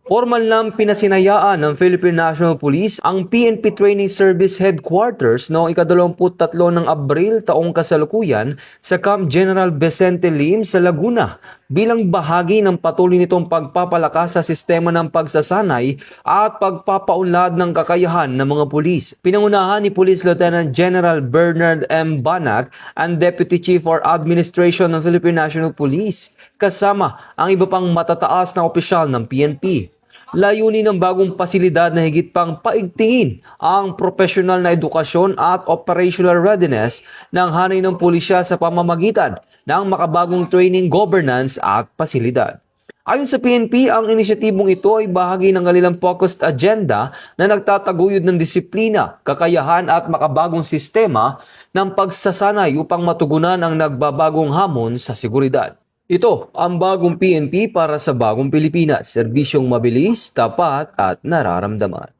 Formal nang pinasinayaan ng Philippine National Police ang PNP Training Service Headquarters noong ika-23 ng Abril taong kasalukuyan sa Camp General Vicente Lim sa Laguna bilang bahagi ng patuloy nitong pagpapalakas sa sistema ng pagsasanay at pagpapaunlad ng kakayahan ng mga pulis. Pinangunahan ni Police Lieutenant General Bernard M. Banac ang Deputy Chief for Administration ng Philippine National Police kasama ang iba pang matataas na opisyal ng PNP. Layunin ng bagong pasilidad na higit pang paigtingin ang profesional na edukasyon at operational readiness ng hanay ng pulisya sa pamamagitan ng makabagong training, governance at pasilidad. Ayon sa PNP, ang inisyatibong ito ay bahagi ng kanilang focused agenda na nagtataguyod ng disiplina, kakayahan at makabagong sistema ng pagsasanay upang matugunan ang nagbabagong hamon sa seguridad. Ito ang bagong PNP para sa bagong Pilipinas, serbisyong mabilis, tapat at nararamdaman.